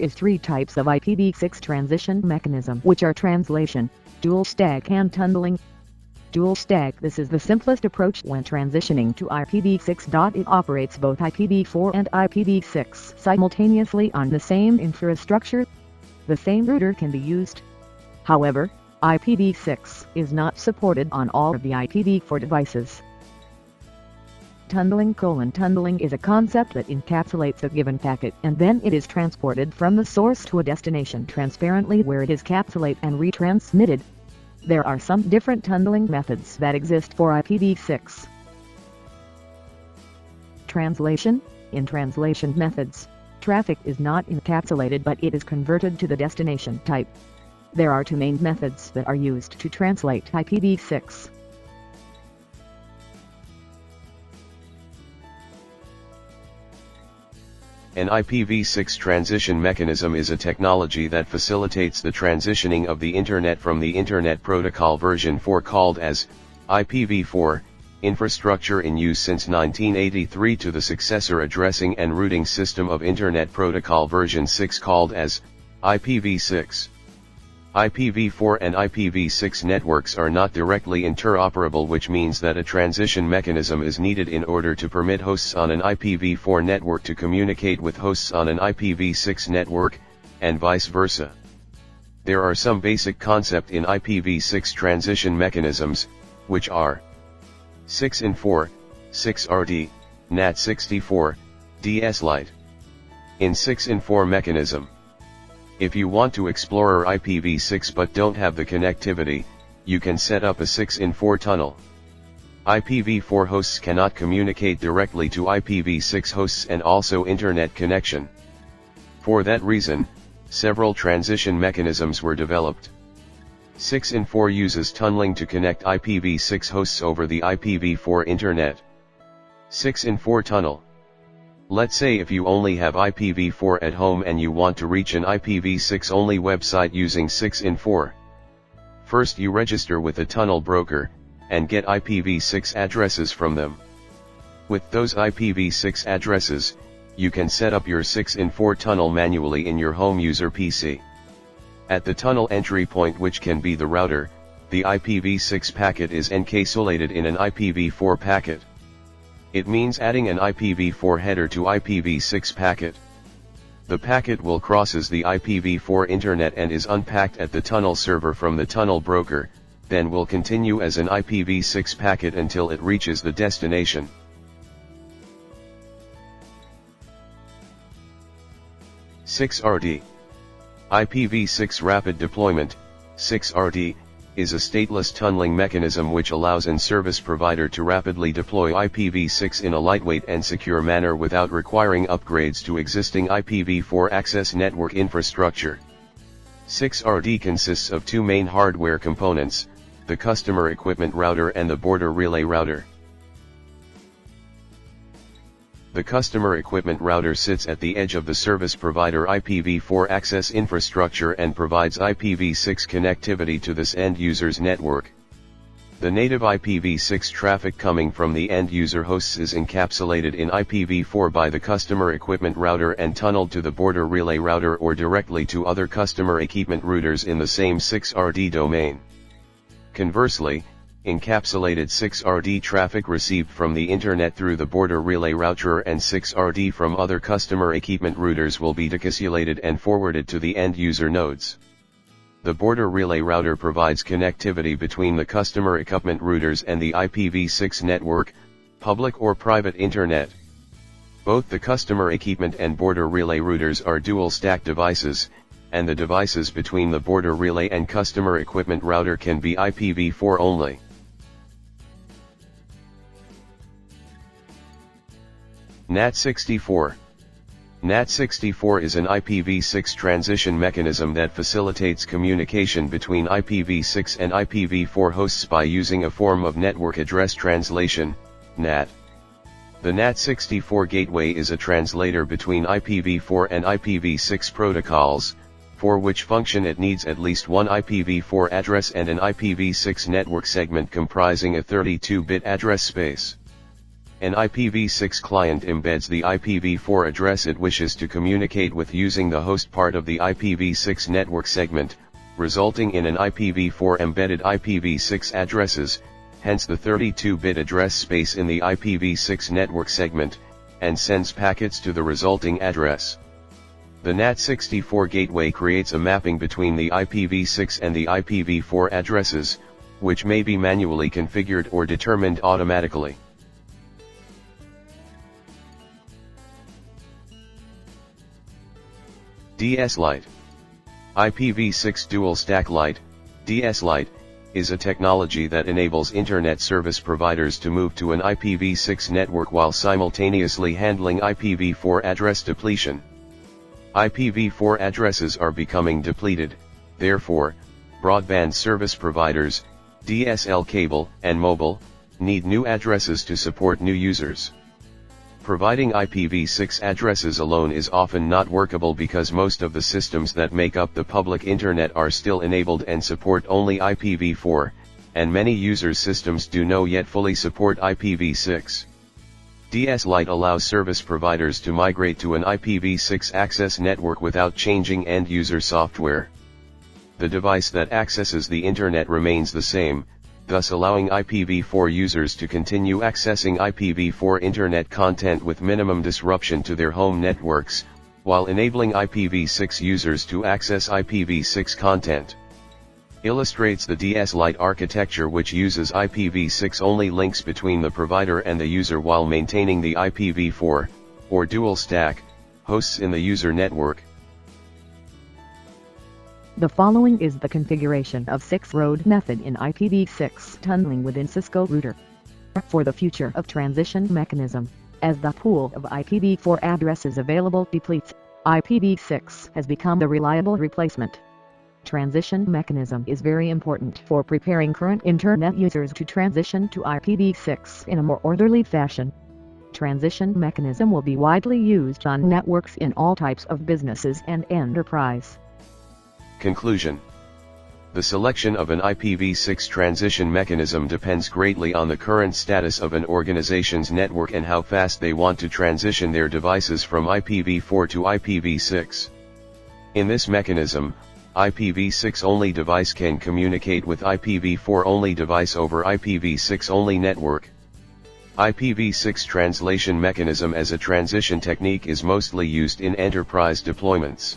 is 3 types of IPv6 transition mechanism, which are translation, dual stack and tunneling. Dual stack: this is the simplest approach when transitioning to IPv6. It operates both IPv4 and IPv6 simultaneously on the same infrastructure. The same router can be used. However, IPv6 is not supported on all of the IPv4 devices. Tunneling: tunneling is a concept that encapsulates a given packet and then it is transported from the source to a destination transparently, where it is capsulated and retransmitted. There are some different tunneling methods that exist for IPv6. Translation: in translation methods, traffic is not encapsulated but it is converted to the destination type. There are 2 main methods that are used to translate IPv6. An IPv6 transition mechanism is a technology that facilitates the transitioning of the Internet from the Internet Protocol version 4 called as IPv4 infrastructure in use since 1983 to the successor addressing and routing system of Internet Protocol version 6 called as IPv6. IPv4 and IPv6 networks are not directly interoperable, which means that a transition mechanism is needed in order to permit hosts on an IPv4 network to communicate with hosts on an IPv6 network, and vice versa. There are some basic concepts in IPv6 transition mechanisms, which are 6in4, 6RD, NAT64, DS-Lite. In 6in4 mechanism, if you want to explore IPv6 but don't have the connectivity, you can set up a 6in4 tunnel. IPv4 hosts cannot communicate directly to IPv6 hosts and also internet connection. For that reason, several transition mechanisms were developed. 6in4 uses tunneling to connect IPv6 hosts over the IPv4 internet. 6in4 tunnel. Let's say if you only have IPv4 at home and you want to reach an IPv6 only website using 6in4. First you register with a tunnel broker, and get IPv6 addresses from them. With those IPv6 addresses, you can set up your 6in4 tunnel manually in your home user PC. At the tunnel entry point, which can be the router, the IPv6 packet is encapsulated in an IPv4 packet. It means adding an IPv4 header to IPv6 packet. The packet will crosses the IPv4 internet and is unpacked at the tunnel server from the tunnel broker, then will continue as an IPv6 packet until it reaches the destination. (6RD) IPv6 Rapid Deployment, 6RD, is a stateless tunneling mechanism which allows an service provider to rapidly deploy IPv6 in a lightweight and secure manner without requiring upgrades to existing IPv4 access network infrastructure. 6RD consists of 2 main hardware components, the customer equipment router and the border relay router. The customer equipment router sits at the edge of the service provider IPv4 access infrastructure and provides IPv6 connectivity to this end user's network. The native IPv6 traffic coming from the end user hosts is encapsulated in IPv4 by the customer equipment router and tunneled to the border relay router or directly to other customer equipment routers in the same 6RD domain. Conversely, encapsulated 6RD traffic received from the internet through the border relay router and 6RD from other customer equipment routers will be decapsulated and forwarded to the end user nodes. The border relay router provides connectivity between the customer equipment routers and the IPv6 network, public or private internet. Both the customer equipment and border relay routers are dual stack devices, and the devices between the border relay and customer equipment router can be IPv4 only. NAT64. NAT64 is an IPv6 transition mechanism that facilitates communication between IPv6 and IPv4 hosts by using a form of network address translation, NAT. The NAT64 gateway is a translator between IPv4 and IPv6 protocols, for which function it needs at least one IPv4 address and an IPv6 network segment comprising a 32-bit address space. An IPv6 client embeds the IPv4 address it wishes to communicate with using the host part of the IPv6 network segment, resulting in an IPv4 embedded IPv6 addresses, hence the 32-bit address space in the IPv6 network segment, and sends packets to the resulting address. The NAT64 gateway creates a mapping between the IPv6 and the IPv4 addresses, which may be manually configured or determined automatically. DS Lite. IPv6 Dual Stack Lite, DS Lite, is a technology that enables Internet service providers to move to an IPv6 network while simultaneously handling IPv4 address depletion. IPv4 addresses are becoming depleted, therefore, broadband service providers, DSL cable and mobile, need new addresses to support new users. Providing IPv6 addresses alone is often not workable because most of the systems that make up the public internet are still enabled and support only IPv4, and many users' systems do not yet fully support IPv6. DS Lite allows service providers to migrate to an IPv6 access network without changing end-user software. The device that accesses the internet remains the same, thus allowing IPv4 users to continue accessing IPv4 internet content with minimum disruption to their home networks, while enabling IPv6 users to access IPv6 content. Illustrates the DS Lite architecture, which uses IPv6 only links between the provider and the user while maintaining the IPv4, or dual stack, hosts in the user network. The following is the configuration of 6-road method in IPv6 tunneling within Cisco router. For the future of transition mechanism, as the pool of IPv4 addresses available depletes, IPv6 has become the reliable replacement. Transition mechanism is very important for preparing current Internet users to transition to IPv6 in a more orderly fashion. Transition mechanism will be widely used on networks in all types of businesses and enterprise. Conclusion. The selection of an IPv6 transition mechanism depends greatly on the current status of an organization's network and how fast they want to transition their devices from IPv4 to IPv6. In this mechanism, IPv6 only device can communicate with IPv4 only device over IPv6 only network. IPv6 translation mechanism as a transition technique is mostly used in enterprise deployments.